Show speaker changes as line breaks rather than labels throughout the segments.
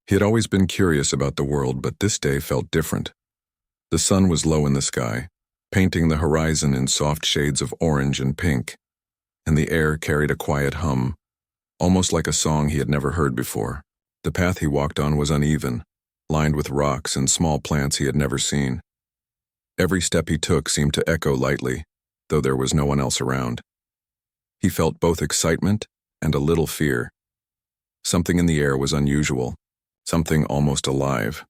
He had always been curious about the world, but this day felt different. The sun was low in the sky, painting the horizon in soft shades of orange and pink, and the air carried a quiet hum, almost like a song he had never heard before. The path he walked on was uneven, lined with rocks and small plants he had never seen. Every step he took seemed to echo lightly, though there was no one else around. He felt both excitement and a little fear. Something in the air was unusual, something almost alive.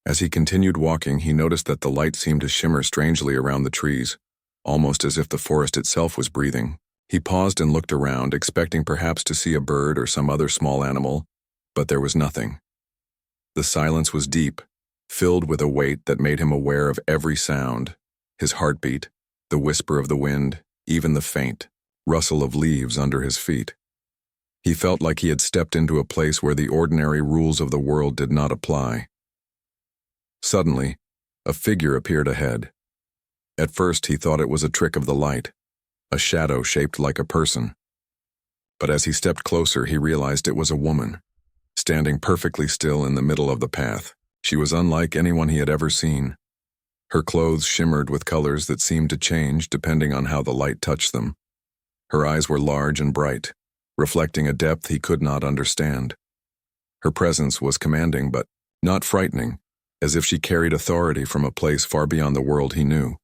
As he continued walking, he noticed that the light seemed to shimmer strangely around the trees, almost as if the forest itself was breathing. He paused and looked around, expecting perhaps to see a bird or some other small animal, but there was nothing. The silence was deep, filled with a weight that made him aware of every sound: his heartbeat, the whisper of the wind, even the faint rustle of leaves under his feet. He felt like he had stepped into a place where the ordinary rules of the world did not apply. Suddenly, a figure appeared ahead. At first he thought it was a trick of the light, a shadow shaped like a person. But as he stepped closer, he realized it was a woman, standing perfectly still in the middle of the path. She was unlike anyone he had ever seen. Her clothes shimmered with colors that seemed to change depending on how the light touched them. Her eyes were large and bright, reflecting a depth he could not understand. Her presence was commanding but not frightening, as if she carried authority from a place far beyond the world he knew.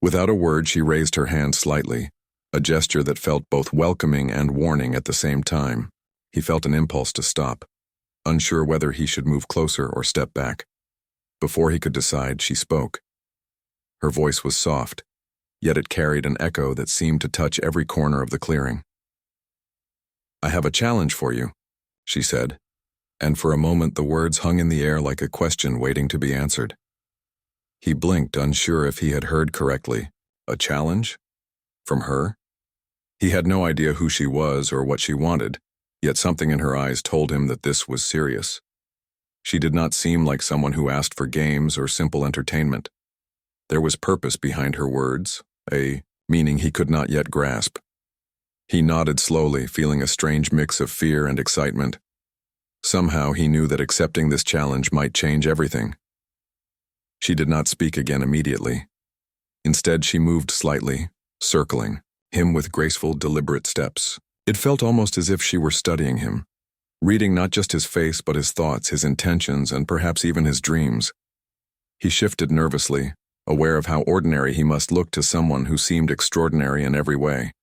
Without a word, she raised her hand slightly, a gesture that felt both welcoming and warning at the same time. He felt an impulse to stop, unsure whether he should move closer or step back. Before he could decide, she spoke. Her voice was soft, yet it carried an echo that seemed to touch every corner of the clearing. "I have a challenge for you," she said, and for a moment the words hung in the air like a question waiting to be answered. He blinked, unsure if he had heard correctly. A challenge? From her? He had no idea who she was or what she wanted, yet something in her eyes told him that this was serious. She did not seem like someone who asked for games or simple entertainment. There was purpose behind her words, a meaning he could not yet grasp. He nodded slowly, feeling a strange mix of fear and excitement. Somehow he knew that accepting this challenge might change everything. She did not speak again immediately. Instead, she moved slightly, circling him with graceful, deliberate steps. It felt almost as if she were studying him, reading not just his face but his thoughts, his intentions, and perhaps even his dreams. He shifted nervously, aware of how ordinary he must look to someone who seemed extraordinary in every way.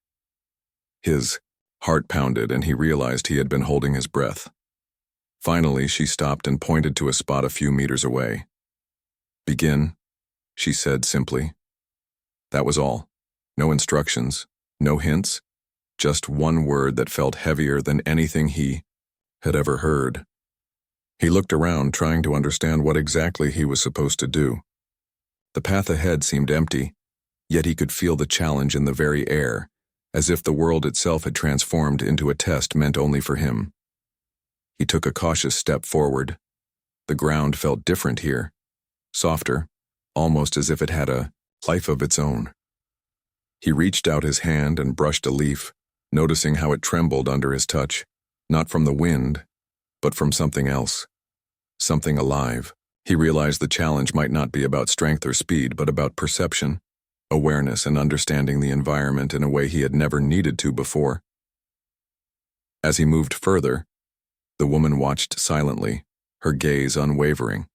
His heart pounded, and he realized he had been holding his breath. Finally, she stopped and pointed to a spot a few meters away. "Begin," she said simply. That was all. No instructions, no hints, just one word that felt heavier than anything he had ever heard. He looked around, trying to understand what exactly he was supposed to do. The path ahead seemed empty, yet he could feel the challenge in the very air, as if the world itself had transformed into a test meant only for him. He took a cautious step forward. The ground felt different here, softer, almost as if it had a life of its own. He reached out his hand and brushed a leaf, noticing how it trembled under his touch, not from the wind, but from something else, something alive. He realized the challenge might not be about strength or speed, but about perception, awareness, and understanding the environment in a way he had never needed to before. As he moved further, the woman watched silently, her gaze unwavering.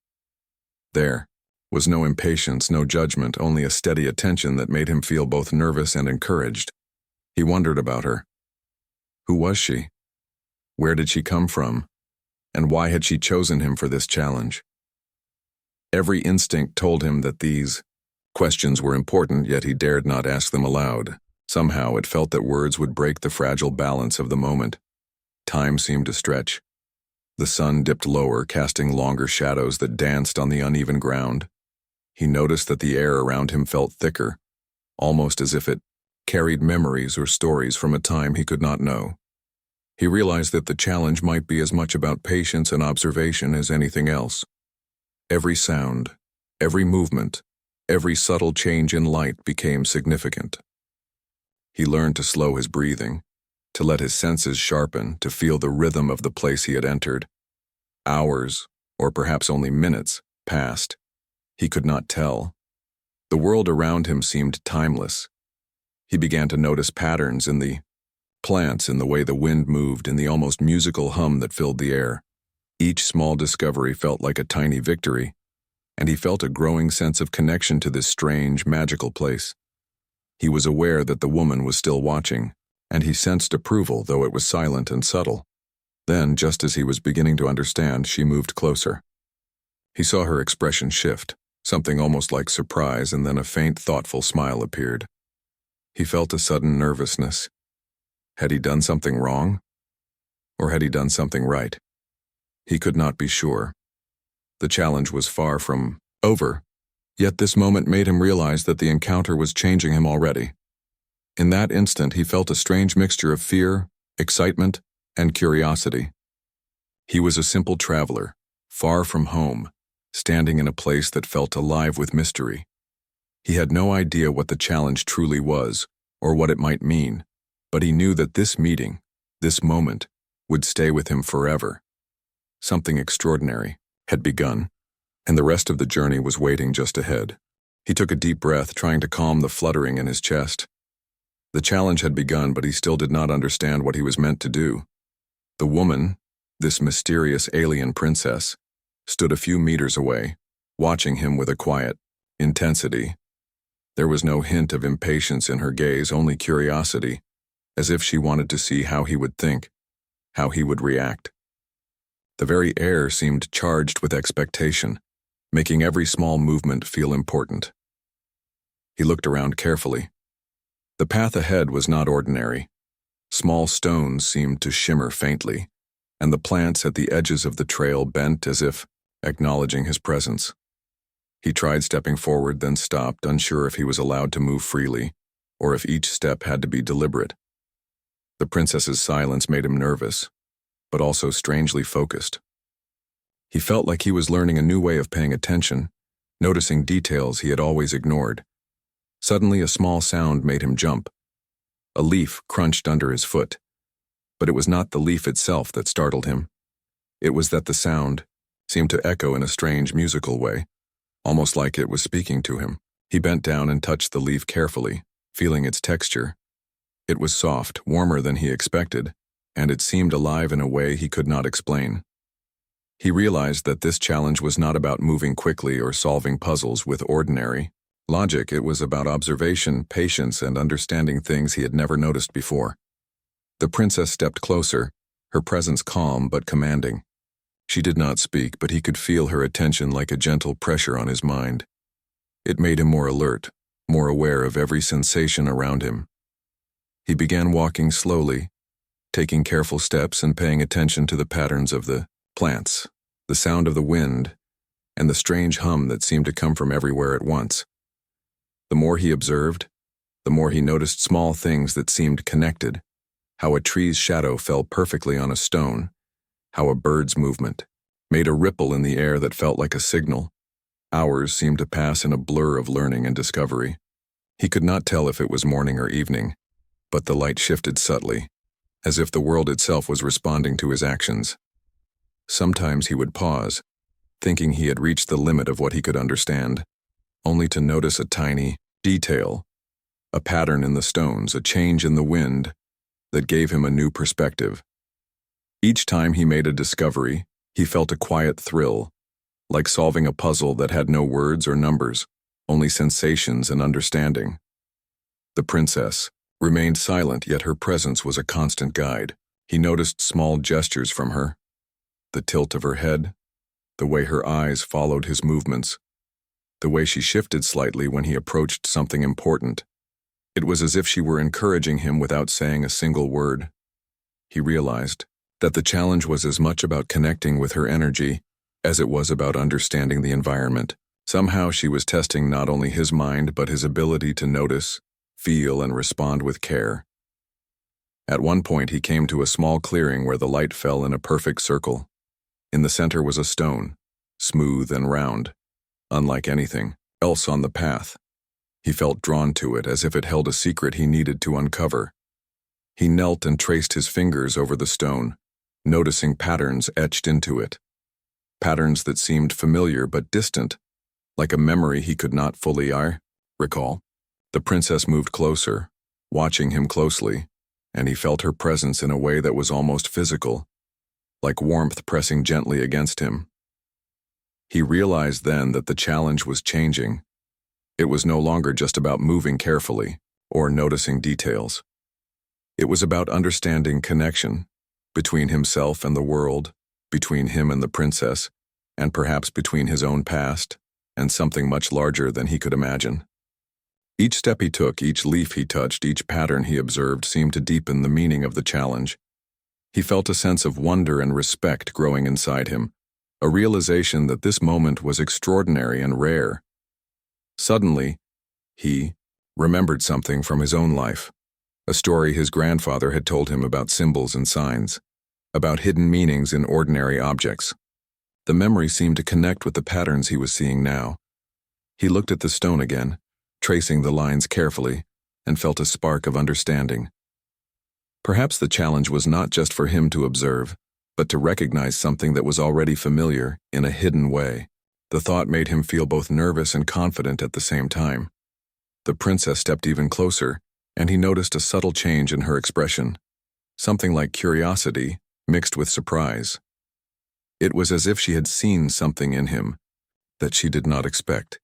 There was no impatience, no judgment, only a steady attention that made him feel both nervous and encouraged. He wondered about her. Who was she? Where did she come from? And why had she chosen him for this challenge? Every instinct told him that these questions were important, yet he dared not ask them aloud. Somehow it felt that words would break the fragile balance of the moment. Time seemed to stretch. The sun dipped lower, casting longer shadows that danced on the uneven ground. He noticed that the air around him felt thicker, almost as if it carried memories or stories from a time he could not know. He realized that the challenge might be as much about patience and observation as anything else. Every sound, every movement, every subtle change in light became significant. He learned to slow his breathing, to let his senses sharpen, to feel the rhythm of the place he had entered. Hours, or perhaps only minutes, passed. He could not tell. The world around him seemed timeless. He began to notice patterns in the plants, in the way the wind moved, in the almost musical hum that filled the air. Each small discovery felt like a tiny victory, and he felt a growing sense of connection to this strange, magical place. He was aware that the woman was still watching, and he sensed approval, though it was silent and subtle. Then, just as he was beginning to understand, she moved closer. He saw her expression shift, something almost like surprise, and then a faint, thoughtful smile appeared. He felt a sudden nervousness. Had he done something wrong? Or had he done something right? He could not be sure. The challenge was far from over, yet this moment made him realize that the encounter was changing him already. In that instant, he felt a strange mixture of fear, excitement, and curiosity. He was a simple traveler, far from home, standing in a place that felt alive with mystery. He had no idea what the challenge truly was, or what it might mean, but he knew that this meeting, this moment, would stay with him forever. Something extraordinary had begun, and the rest of the journey was waiting just ahead. He took a deep breath, trying to calm the fluttering in his chest. The challenge had begun, but he still did not understand what he was meant to do. The woman, this mysterious alien princess, stood a few meters away, watching him with a quiet intensity. There was no hint of impatience in her gaze, only curiosity, as if she wanted to see how he would think, how he would react. The very air seemed charged with expectation, making every small movement feel important. He looked around carefully. The path ahead was not ordinary. Small stones seemed to shimmer faintly, and the plants at the edges of the trail bent as if acknowledging his presence. He tried stepping forward, then stopped, unsure if he was allowed to move freely, or if each step had to be deliberate. The princess's silence made him nervous, but also strangely focused. He felt like he was learning a new way of paying attention, noticing details he had always ignored. Suddenly, a small sound made him jump. A leaf crunched under his foot, but it was not the leaf itself that startled him. It was that the sound seemed to echo in a strange musical way, almost like it was speaking to him. He bent down and touched the leaf carefully, feeling its texture. It was soft, warmer than he expected, and it seemed alive in a way he could not explain. He realized that this challenge was not about moving quickly or solving puzzles with ordinary logic. It was about observation, patience, and understanding things he had never noticed before. The princess stepped closer, her presence calm but commanding. She did not speak, but he could feel her attention like a gentle pressure on his mind. It made him more alert, more aware of every sensation around him. He began walking slowly, taking careful steps and paying attention to the patterns of the plants, the sound of the wind, and the strange hum that seemed to come from everywhere at once. The more he observed, the more he noticed small things that seemed connected, how a tree's shadow fell perfectly on a stone, how a bird's movement made a ripple in the air that felt like a signal. Hours seemed to pass in a blur of learning and discovery. He could not tell if it was morning or evening, but the light shifted subtly, as if the world itself was responding to his actions. Sometimes he would pause, thinking he had reached the limit of what he could understand, only to notice a tiny detail, a pattern in the stones, a change in the wind that gave him a new perspective. Each time he made a discovery, he felt a quiet thrill, like solving a puzzle that had no words or numbers, only sensations and understanding. The princess remained silent, yet her presence was a constant guide. He noticed small gestures from her, the tilt of her head, the way her eyes followed his movements, the way she shifted slightly when he approached something important. It was as if she were encouraging him without saying a single word. He realized that the challenge was as much about connecting with her energy as it was about understanding the environment. Somehow she was testing not only his mind but his ability to notice, feel, and respond with care. At one point he came to a small clearing where the light fell in a perfect circle. In the center was a stone, smooth and round, unlike anything else on the path. He felt drawn to it, as if it held a secret he needed to uncover. He knelt and traced his fingers over the stone, noticing patterns etched into it. patterns that seemed familiar but distant, like a memory he could not fully recall. The princess moved closer, watching him closely, and he felt her presence in a way that was almost physical, like warmth pressing gently against him. He realized then that the challenge was changing. It was no longer just about moving carefully or noticing details. It was about understanding connection between himself and the world, between him and the princess, and perhaps between his own past and something much larger than he could imagine. Each step he took, each leaf he touched, each pattern he observed seemed to deepen the meaning of the challenge. He felt a sense of wonder and respect growing inside him, a realization that this moment was extraordinary and rare. Suddenly, he remembered something from his own life, a story his grandfather had told him about symbols and signs, about hidden meanings in ordinary objects. The memory seemed to connect with the patterns he was seeing now. He looked at the stone again, tracing the lines carefully, and felt a spark of understanding. Perhaps the challenge was not just for him to observe, but to recognize something that was already familiar in a hidden way. The thought made him feel both nervous and confident at the same time. The princess stepped even closer, and he noticed a subtle change in her expression, something like curiosity mixed with surprise. It was as if she had seen something in him that she did not expect.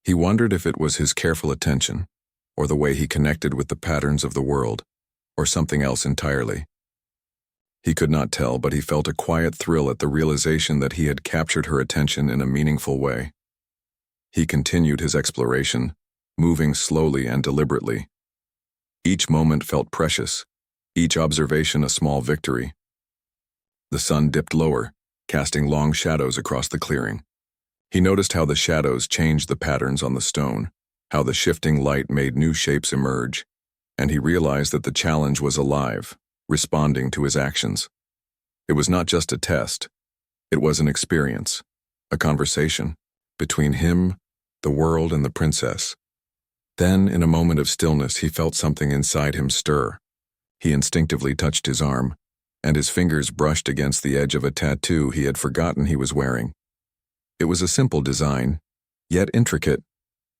He wondered if it was his careful attention, or the way he connected with the patterns of the world, or something else entirely. He could not tell, but he felt a quiet thrill at the realization that he had captured her attention in a meaningful way. He continued his exploration, moving slowly and deliberately. Each moment felt precious, each observation a small victory. The sun dipped lower, casting long shadows across the clearing. He noticed how the shadows changed the patterns on the stone, how the shifting light made new shapes emerge, and he realized that the challenge was alive, responding to his actions. It was not just a test. It was an experience, a conversation between him, the world, and the princess. Then, in a moment of stillness, he felt something inside him stir. He instinctively touched his arm, and his fingers brushed against the edge of a tattoo he had forgotten he was wearing. It was a simple design, yet intricate,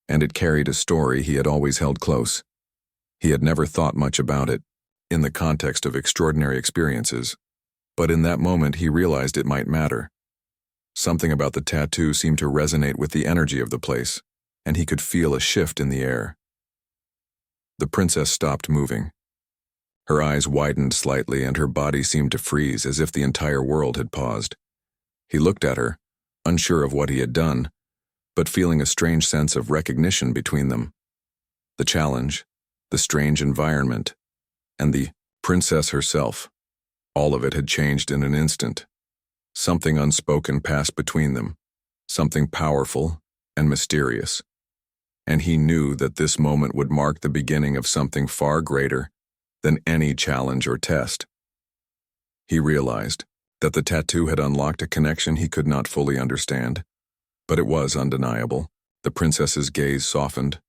and it carried a story he had always held close. He had never thought much about it, in the context of extraordinary experiences, but in that moment he realized it might matter. Something about the tattoo seemed to resonate with the energy of the place, and he could feel a shift in the air. The princess stopped moving. Her eyes widened slightly and her body seemed to freeze as if the entire world had paused. He looked at her, unsure of what he had done, but feeling a strange sense of recognition between them. The challenge, the strange environment, and the princess herself, all of it had changed in an instant. Something unspoken passed between them, something powerful and mysterious. And he knew that this moment would mark the beginning of something far greater than any challenge or test. He realized that the tattoo had unlocked a connection he could not fully understand, but it was undeniable. The princess's gaze softened,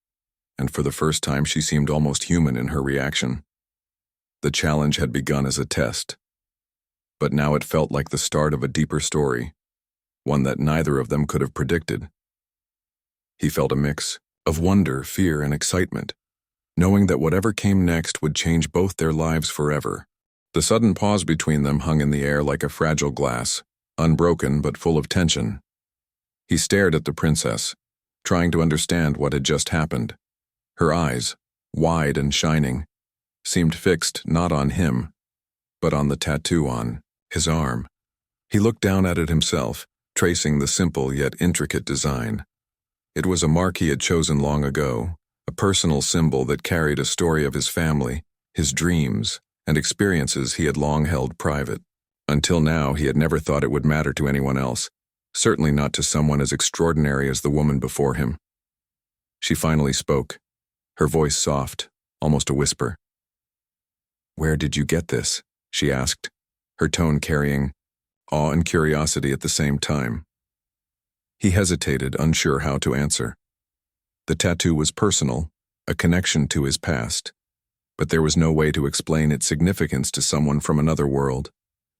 and for the first time she seemed almost human in her reaction. The challenge had begun as a test, but now it felt like the start of a deeper story, one that neither of them could have predicted. He felt a mix of wonder, fear, and excitement, knowing that whatever came next would change both their lives forever. The sudden pause between them hung in the air like a fragile glass, unbroken but full of tension. He stared at the princess, trying to understand what had just happened. Her eyes, wide and shining, seemed fixed not on him, but on the tattoo on his arm. He looked down at it himself, tracing the simple yet intricate design. It was a mark he had chosen long ago, a personal symbol that carried a story of his family, his dreams, and experiences he had long held private. Until now, he had never thought it would matter to anyone else, certainly not to someone as extraordinary as the woman before him. She finally spoke, her voice soft, almost a whisper. "Where did you get this?" she asked, her tone carrying awe and curiosity at the same time. He hesitated, unsure how to answer. The tattoo was personal, a connection to his past, but there was no way to explain its significance to someone from another world,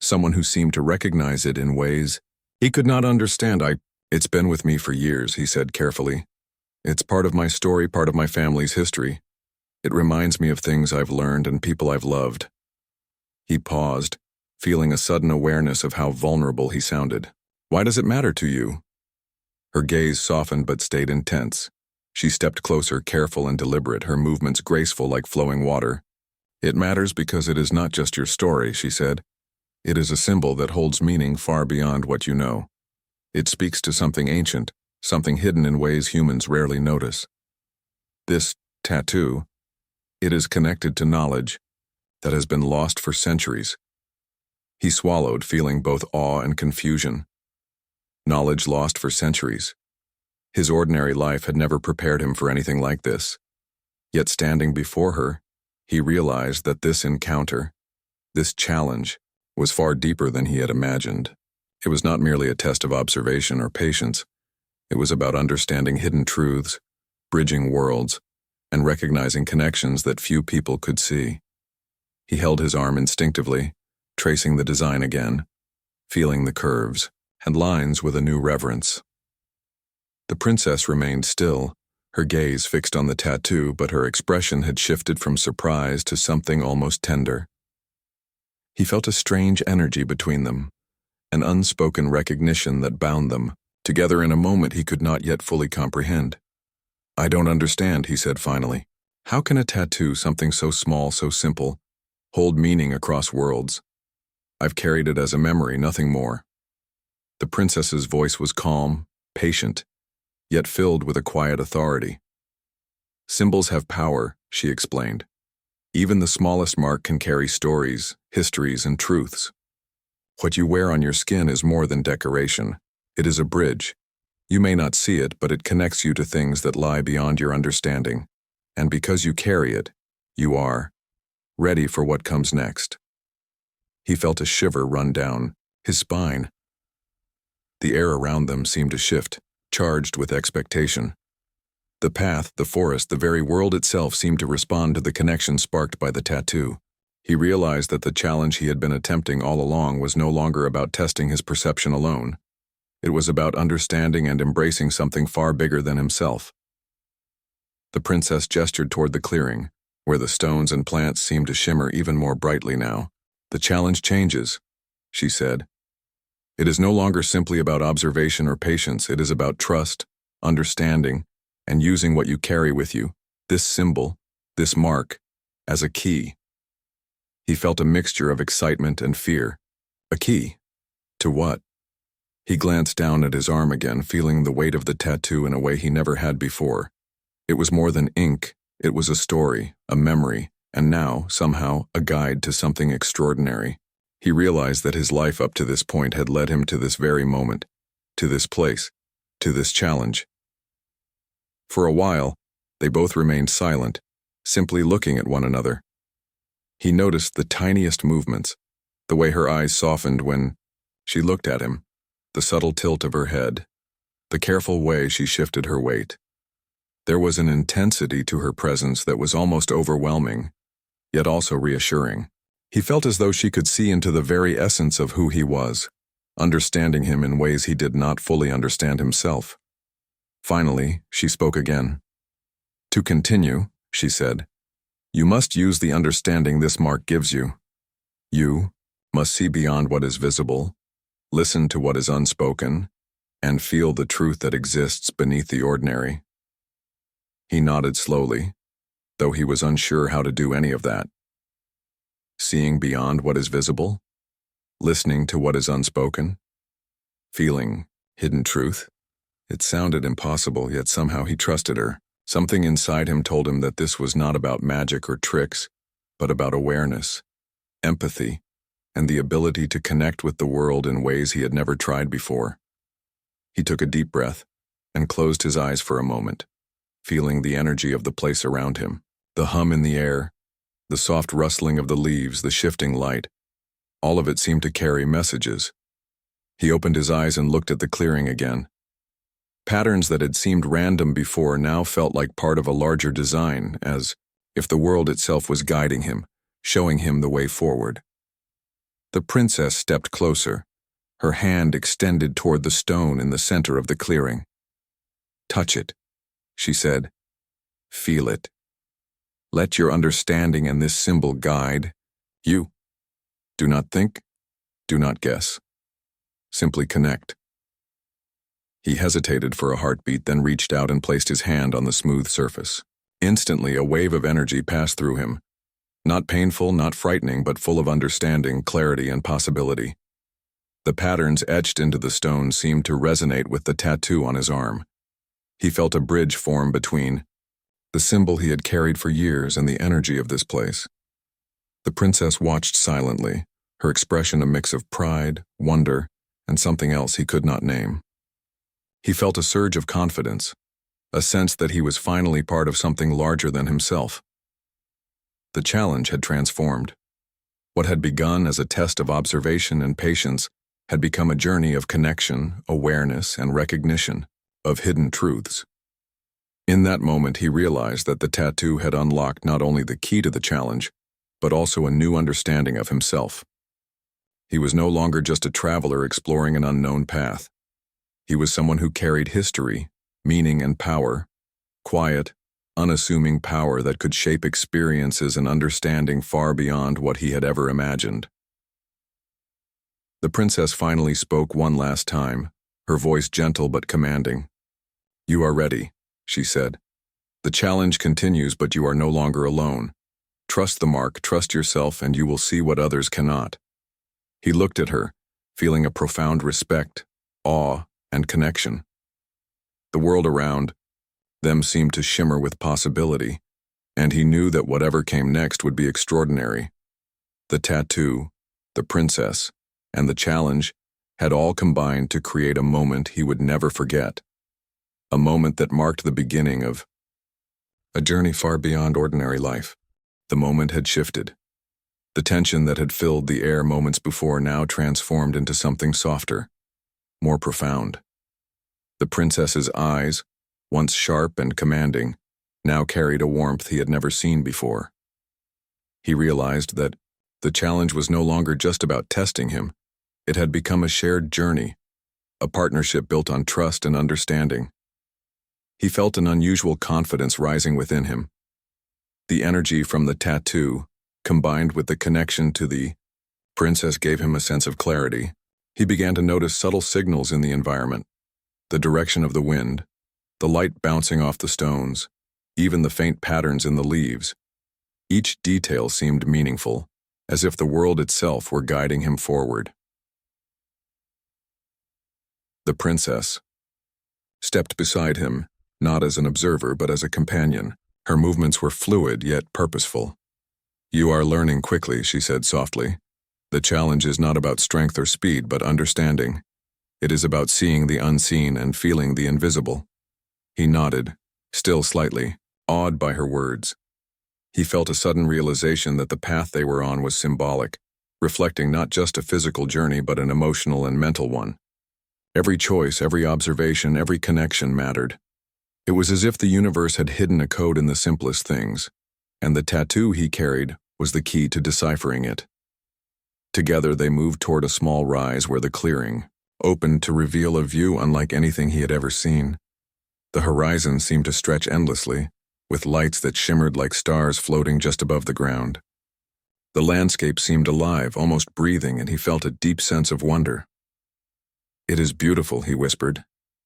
someone who seemed to recognize it in ways He could not understand. It's been with me for years, he said carefully. It's part of my story, part of my family's history. It reminds me of things I've learned and people I've loved. He paused, feeling a sudden awareness of how vulnerable he sounded. Why does it matter to you? Her gaze softened but stayed intense. She stepped closer, careful and deliberate, her movements graceful like flowing water. It matters because it is not just your story, she said. It is a symbol that holds meaning far beyond what you know. It speaks to something ancient, something hidden in ways humans rarely notice. This tattoo, it is connected to knowledge that has been lost for centuries. He swallowed, feeling both awe and confusion. Knowledge lost for centuries. His ordinary life had never prepared him for anything like this. Yet standing before her, he realized that this encounter, this challenge, was far deeper than he had imagined. It was not merely a test of observation or patience. It was about understanding hidden truths, bridging worlds, and recognizing connections that few people could see. He held his arm instinctively, tracing the design again, feeling the curves and lines with a new reverence. The princess remained still, her gaze fixed on the tattoo, but her expression had shifted from surprise to something almost tender. He felt a strange energy between them, an unspoken recognition that bound them, together in a moment he could not yet fully comprehend. I don't understand, he said finally. How can a tattoo, something so small, so simple, hold meaning across worlds? I've carried it as a memory, nothing more. The princess's voice was calm, patient, yet filled with a quiet authority. Symbols have power, she explained. Even the smallest mark can carry stories, histories, and truths. What you wear on your skin is more than decoration. It is a bridge. You may not see it, but it connects you to things that lie beyond your understanding. And because you carry it, you are ready for what comes next. He felt a shiver run down his spine. The air around them seemed to shift, charged with expectation. The path, the forest, the very world itself seemed to respond to the connection sparked by the tattoo. He realized that the challenge he had been attempting all along was no longer about testing his perception alone. It was about understanding and embracing something far bigger than himself. The princess gestured toward the clearing, where the stones and plants seemed to shimmer even more brightly now. The challenge changes, she said. It is no longer simply about observation or patience. It is about trust, understanding, and using what you carry with you, this symbol, this mark, as a key. He felt a mixture of excitement and fear. A key? To what? He glanced down at his arm again, feeling the weight of the tattoo in a way he never had before. It was more than ink. It was a story, a memory, and now, somehow, a guide to something extraordinary. He realized that his life up to this point had led him to this very moment, to this place, to this challenge. For a while, they both remained silent, simply looking at one another. He noticed the tiniest movements, the way her eyes softened when she looked at him, the subtle tilt of her head, the careful way she shifted her weight. There was an intensity to her presence that was almost overwhelming, yet also reassuring. He felt as though she could see into the very essence of who he was, understanding him in ways he did not fully understand himself. Finally, she spoke again. To continue, she said, you must use the understanding this mark gives you. You must see beyond what is visible, listen to what is unspoken, and feel the truth that exists beneath the ordinary. He nodded slowly, though he was unsure how to do any of that. Seeing beyond what is visible, listening to what is unspoken, feeling hidden truth. It sounded impossible, yet somehow he trusted her. Something inside him told him that this was not about magic or tricks, but about awareness, empathy, and the ability to connect with the world in ways he had never tried before. He took a deep breath and closed his eyes for a moment, feeling the energy of the place around him, the hum in the air, the soft rustling of the leaves, the shifting light. All of it seemed to carry messages. He opened his eyes and looked at the clearing again. Patterns that had seemed random before now felt like part of a larger design, as if the world itself was guiding him, showing him the way forward. The princess stepped closer, Her hand extended toward the stone in the center of the clearing. "Touch it," she said. "Feel it. Let your understanding and this symbol guide you. Do not think, do not guess. Simply connect." He hesitated for a heartbeat, then reached out and placed his hand on the smooth surface. Instantly, a wave of energy passed through him. Not painful, not frightening, but full of understanding, clarity, and possibility. The patterns etched into the stone seemed to resonate with the tattoo on his arm. He felt a bridge form between the symbol he had carried for years and the energy of this place. The princess watched silently, her expression a mix of pride, wonder, and something else he could not name. He felt a surge of confidence, a sense that he was finally part of something larger than himself. The challenge had transformed. What had begun as a test of observation and patience had become a journey of connection, awareness, and recognition of hidden truths. In that moment, he realized that the tattoo had unlocked not only the key to the challenge, but also a new understanding of himself. He was no longer just a traveler exploring an unknown path. He was someone who carried history, meaning, and power, quiet, unassuming power that could shape experiences and understanding far beyond what he had ever imagined. The princess finally spoke one last time, her voice gentle but commanding. "You are ready," she said. "The challenge continues, but you are no longer alone. Trust the mark, trust yourself, and you will see what others cannot." He looked at her, feeling a profound respect, awe, and connection. The world around them seemed to shimmer with possibility, and he knew that whatever came next would be extraordinary. The tattoo, the princess, and the challenge had all combined to create a moment he would never forget. A moment that marked the beginning of a journey far beyond ordinary life. The moment had shifted. The tension that had filled the air moments before now transformed into something softer, more profound. The princess's eyes, once sharp and commanding, now carried a warmth he had never seen before. He realized that the challenge was no longer just about testing him. It had become a shared journey, a partnership built on trust and understanding. He felt an unusual confidence rising within him. The energy from the tattoo, combined with the connection to the princess, gave him a sense of clarity. He began to notice subtle signals in the environment, the direction of the wind, the light bouncing off the stones, even the faint patterns in the leaves. Each detail seemed meaningful, as if the world itself were guiding him forward. The princess stepped beside him, not as an observer but as a companion. Her movements were fluid yet purposeful. "You are learning quickly," she said softly. "The challenge is not about strength or speed, but understanding. It is about seeing the unseen and feeling the invisible." He nodded, still slightly, awed by her words. He felt a sudden realization that the path they were on was symbolic, reflecting not just a physical journey but an emotional and mental one. Every choice, every observation, every connection mattered. It was as if the universe had hidden a code in the simplest things, and the tattoo he carried was the key to deciphering it. Together they moved toward a small rise where the clearing opened to reveal a view unlike anything he had ever seen. The horizon seemed to stretch endlessly, with lights that shimmered like stars floating just above the ground. The landscape seemed alive, almost breathing, and he felt a deep sense of wonder. "It is beautiful," he whispered,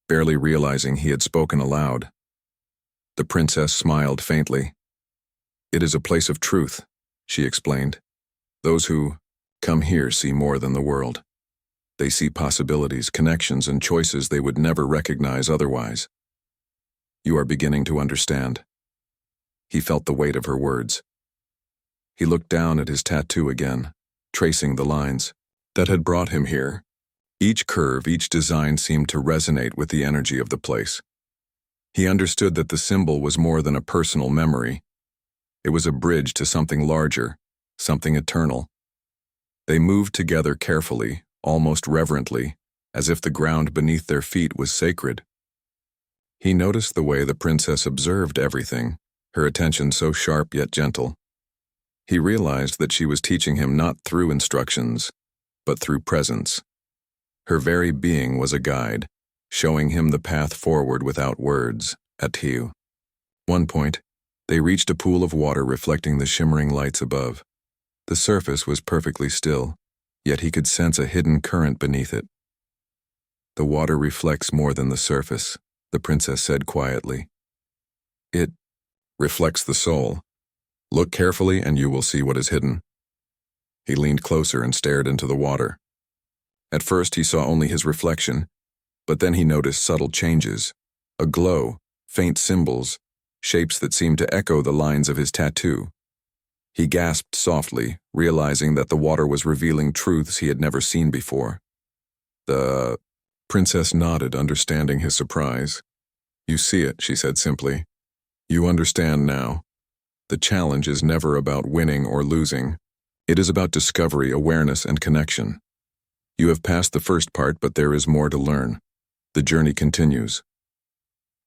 barely realizing he had spoken aloud. The princess smiled faintly. "It is a place of truth," she explained. "Those who come here see more than the world. They see possibilities, connections, and choices they would never recognize otherwise. You are beginning to understand." He felt the weight of her words. He looked down at his tattoo again, tracing the lines that had brought him here. Each curve, each design seemed to resonate with the energy of the place. He understood that the symbol was more than a personal memory. It was a bridge to something larger, something eternal. They moved together carefully, almost reverently, as if the ground beneath their feet was sacred. He noticed the way the princess observed everything, her attention so sharp yet gentle. He realized that she was teaching him not through instructions, but through presence. Her very being was a guide, showing him the path forward without words. At one point, they reached a pool of water reflecting the shimmering lights above. The surface was perfectly still, yet he could sense a hidden current beneath it. "The water reflects more than the surface," the princess said quietly. "It reflects the soul. Look carefully and you will see what is hidden." He leaned closer and stared into the water. At first he saw only his reflection, but then he noticed subtle changes, a glow, faint symbols, shapes that seemed to echo the lines of his tattoo. He gasped softly, realizing that the water was revealing truths he had never seen before. The princess nodded, understanding his surprise. "You see it," she said simply. "You understand now. The challenge is never about winning or losing. It is about discovery, awareness, and connection. You have passed the first part, but there is more to learn. The journey continues."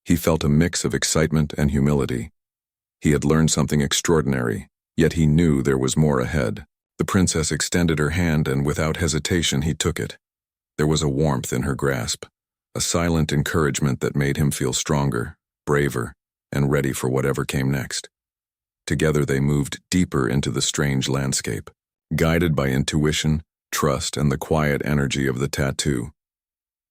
He felt a mix of excitement and humility. He had learned something extraordinary, yet he knew there was more ahead. The princess extended her hand, and without hesitation he took it. There was a warmth in her grasp, a silent encouragement that made him feel stronger, braver, and ready for whatever came next. Together they moved deeper into the strange landscape, guided by intuition, trust, and the quiet energy of the tattoo.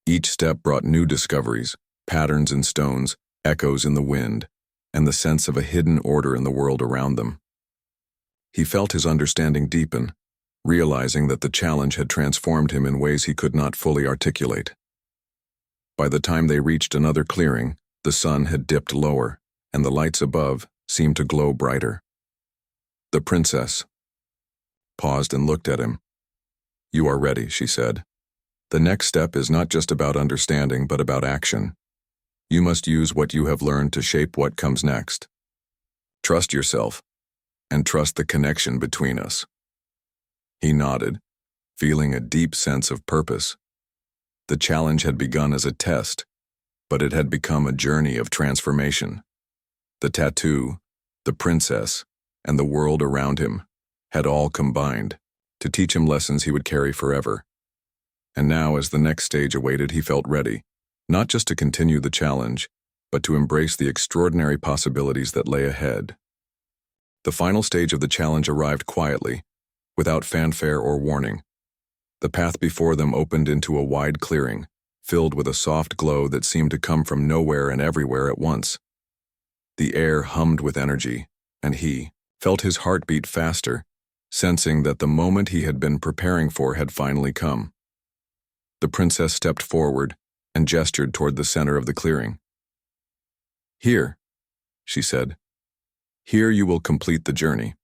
Each step brought new discoveries, patterns in stones, echoes in the wind, and the sense of a hidden order in the world around them. He felt his understanding deepen, realizing that the challenge had transformed him in ways he could not fully articulate. By the time they reached another clearing, the sun had dipped lower, and the lights above seemed to glow brighter. The princess paused and looked at him. "You are ready," she said. "The next step is not just about understanding, but about action. You must use what you have learned to shape what comes next. Trust yourself, and trust the connection between us." He nodded, feeling a deep sense of purpose. The challenge had begun as a test, but it had become a journey of transformation. The tattoo, the princess, and the world around him had all combined to teach him lessons he would carry forever. And now, as the next stage awaited, he felt ready, not just to continue the challenge, but to embrace the extraordinary possibilities that lay ahead. The final stage of the challenge arrived quietly, without fanfare or warning. The path before them opened into a wide clearing, filled with a soft glow that seemed to come from nowhere and everywhere at once. The air hummed with energy, and he felt his heart beat faster, sensing that the moment he had been preparing for had finally come. The princess stepped forward and gestured toward the center of the clearing. "Here," she said. "Here you will complete the journey.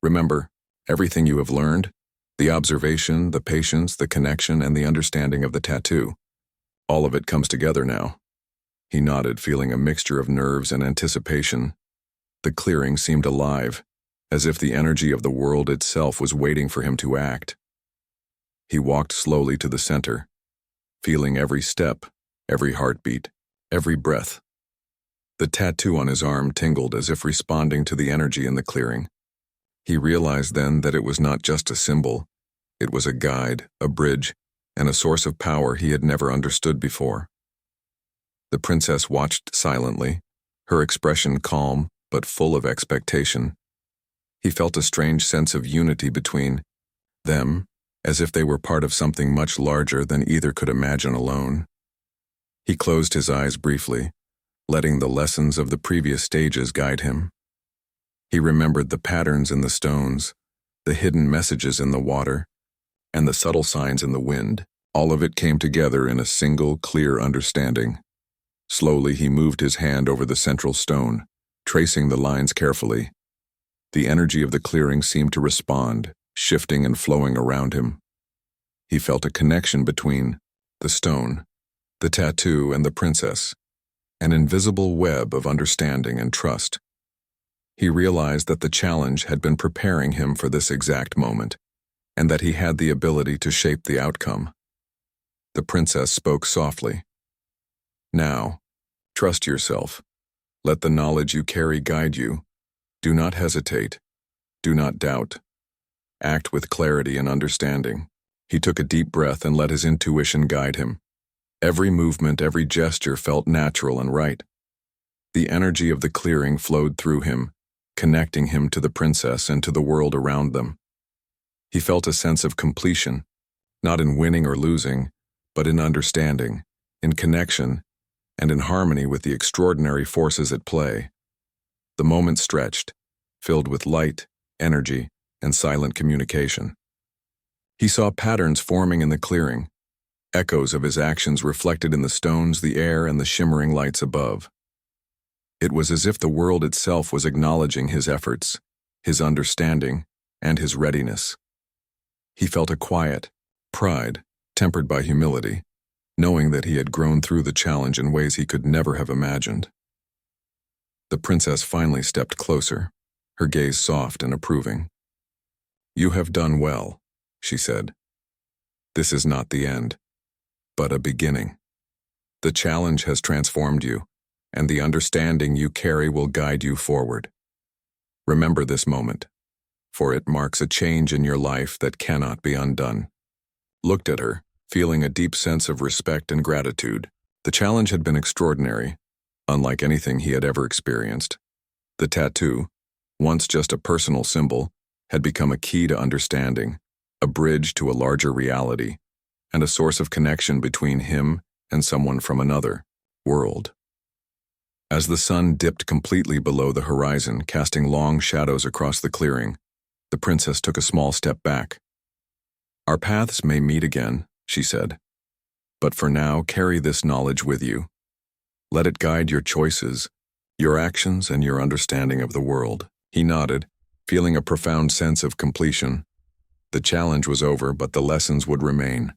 Remember, everything you have learned, the observation, the patience, the connection, and the understanding of the tattoo, all of it comes together now." He nodded, feeling a mixture of nerves and anticipation. The clearing seemed alive, as if the energy of the world itself was waiting for him to act. He walked slowly to the center, feeling every step, every heartbeat, every breath. The tattoo on his arm tingled as if responding to the energy in the clearing. He realized then that it was not just a symbol. It was a guide, a bridge, and a source of power he had never understood before. The princess watched silently, her expression calm but full of expectation. He felt a strange sense of unity between them, as if they were part of something much larger than either could imagine alone. He closed his eyes briefly, letting the lessons of the previous stages guide him. He remembered the patterns in the stones, the hidden messages in the water, and the subtle signs in the wind. All of it came together in a single, clear understanding. Slowly he moved his hand over the central stone, tracing the lines carefully. The energy of the clearing seemed to respond, shifting and flowing around him. He felt a connection between the stone, the tattoo, and the princess, an invisible web of understanding and trust. He realized that the challenge had been preparing him for this exact moment, and that he had the ability to shape the outcome. The princess spoke softly. "Now, trust yourself. Let the knowledge you carry guide you. Do not hesitate. Do not doubt. Act with clarity and understanding. He took a deep breath and let his intuition guide him. Every movement, every gesture felt natural and right. The energy of the clearing flowed through him, connecting him to the princess and to the world around them. He felt a sense of completion, not in winning or losing, but in understanding, in connection, and in harmony with the extraordinary forces at play. The moment stretched, filled with light, energy, and silent communication. He saw patterns forming in the clearing, echoes of his actions reflected in the stones, the air, and the shimmering lights above. It was as if the world itself was acknowledging his efforts, his understanding, and his readiness. He felt a quiet pride, tempered by humility, knowing that he had grown through the challenge in ways he could never have imagined. The princess finally stepped closer, her gaze soft and approving. "You have done well," she said. "This is not the end, but a beginning. The challenge has transformed you, and the understanding you carry will guide you forward. Remember this moment, for it marks a change in your life that cannot be undone." Looked at her, feeling a deep sense of respect and gratitude. The challenge had been extraordinary, unlike anything he had ever experienced. The tattoo, once just a personal symbol, had become a key to understanding, a bridge to a larger reality, and a source of connection between him and someone from another world. As the sun dipped completely below the horizon, casting long shadows across the clearing, the princess took a small step back. "Our paths may meet again," she said, "but for now carry this knowledge with you. Let it guide your choices, your actions, and your understanding of the world." He nodded, feeling a profound sense of completion. The challenge was over, but the lessons would remain.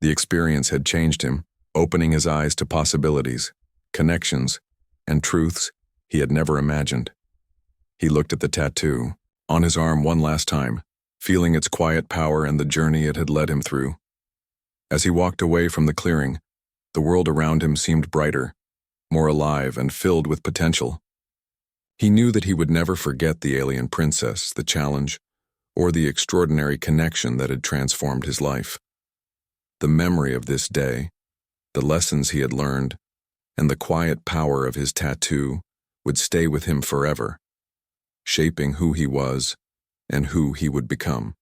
The experience had changed him, opening his eyes to possibilities, connections, and truths he had never imagined. He looked at the tattoo on his arm one last time, feeling its quiet power and the journey it had led him through. As he walked away from the clearing, the world around him seemed brighter, more alive, and filled with potential. He knew that he would never forget the alien princess, the challenge, or the extraordinary connection that had transformed his life. The memory of this day, the lessons he had learned, and the quiet power of his tattoo would stay with him forever, shaping who he was and who he would become.